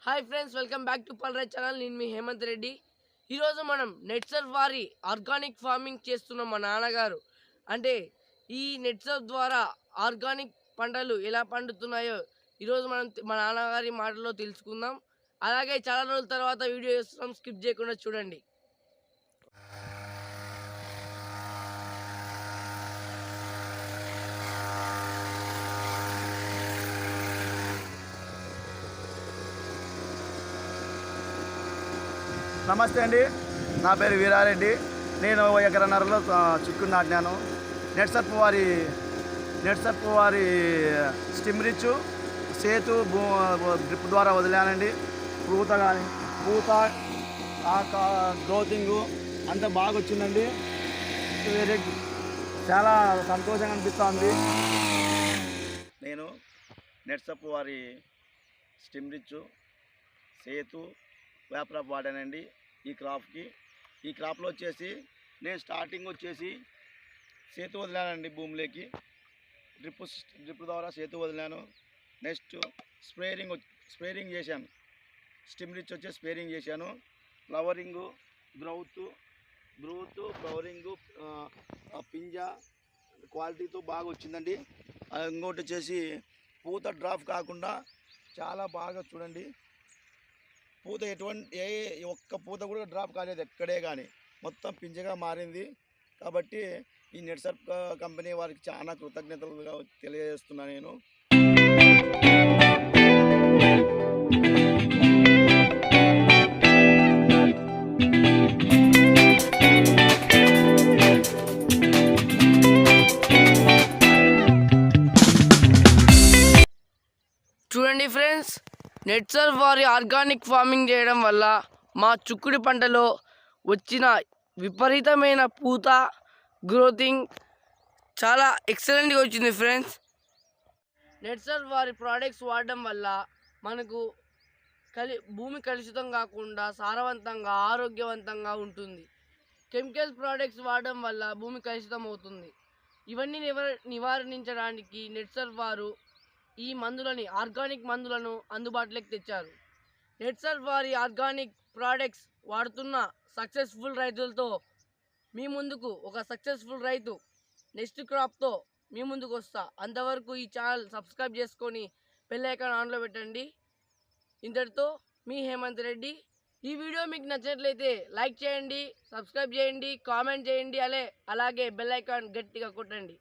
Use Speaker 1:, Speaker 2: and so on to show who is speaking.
Speaker 1: Hi friends, welcome back to పల్రైట్ channel. నేను మీ హేమంత్ రెడ్డి. ఈరోజు మనం నెట్సర్ఫ్ వారి ఆర్గానిక్ ఫార్మింగ్ చేస్తున్న మా నాన్నగారు అంటే ఈ నెట్సర్ఫ్ ద్వారా ఆర్గానిక్ పంటలు ఎలా పండుతున్నాయో ఈరోజు మనం మా నాన్నగారి మాటల్లో తెలుసుకుందాం. అలాగే చాలా రోజుల తర్వాత వీడియో చేస్తున్నాం, స్కిప్ చేయకుండా చూడండి.
Speaker 2: నమస్తే అండి, నా పేరు వీరారెడ్డి. నేను 1 ఎకరన్నరలో చిక్కుడు నాటినాను. నెట్సర్ఫ్ వారి స్టిమ్ రిచ్ సేతు డ్రిప్ ద్వారా వదిలానండి. పూత గ్రోతింగు అంతా బాగా వచ్చిందండి. చాలా సంతోషంగా అనిపిస్తుంది. నేను నెట్సర్ఫ్ వారి స్టిమ్ రిచ్ సేతు వ్యాప్రాప్ వాడానండి ఈ క్రాప్కి. ఈ క్రాప్లో వచ్చేసి నేను స్టార్టింగ్ వచ్చేసి సేతు వదిలానండి భూమిలోకి. డ్రిప్ ద్వారా సేతు వదిలాను. నెక్స్ట్ స్ప్రేయింగ్ చేశాను. స్టిమ్ రిచ్ వచ్చి స్ప్రేయింగ్ చేశాను. ఫ్లవరింగు, గ్రోత్ ఫ్లవరింగు, పింజ క్వాలిటీతో బాగా వచ్చిందండి. ఇంకోటి వచ్చేసి పూత డ్రాప్ కాకుండా చాలా బాగా చూడండి. పూత ఒక్క పూత కూడా డ్రాప్ కాలేదు ఎక్కడే కానీ, మొత్తం పింజగా మారింది. కాబట్టి ఈ నెట్సర్ఫ్ కంపెనీ వారికి చాలా కృతజ్ఞతలుగా తెలియజేస్తున్నాను నేను.
Speaker 1: చూడండి ఫ్రెండ్స్, నెట్సర్ఫ్ వారి ఆర్గానిక్ ఫార్మింగ్ చేయడం వల్ల మా చిక్కుడు పంటలో వచ్చిన విపరీతమైన పూత గ్రోతింగ్ చాలా ఎక్సలెంట్గా వచ్చింది ఫ్రెండ్స్. నెట్సర్ఫ్ వారి ప్రోడక్ట్స్ వాడడం వల్ల మనకు భూమి కలుషితం కాకుండా సారవంతంగా ఆరోగ్యవంతంగా ఉంటుంది. కెమికల్ ప్రోడక్ట్స్ వాడడం వల్ల భూమి కలుషితం అవుతుంది. ఇవన్నీ నివారించడానికి నెట్సర్ఫ్ వారు ఈ ఆర్గానిక్ మందులను అందుబాటులోకి తెచ్చారు. నెట్సర్ఫ్ వారి ఆర్గానిక్ ప్రోడక్ట్స్ వాడుతున్న సక్సెస్ఫుల్ రైతులతో మీ ముందుకు ఒక సక్సెస్ఫుల్ రైతు నెక్స్ట్ క్రాప్తో మీ ముందుకు వస్తా. అంతవరకు ఈ ఛానల్ సబ్స్క్రైబ్ చేసుకొని బెల్ ఐకాన్ ఆన్లో పెట్టండి. ఇంతటితో మీ హేమంత్ రెడ్డి. ఈ వీడియో మీకు నచ్చినట్లయితే లైక్ చేయండి, సబ్స్క్రైబ్ చేయండి, కామెంట్ చేయండి, అలాగే బెల్ ఐకాన్ గట్టిగా కొట్టండి.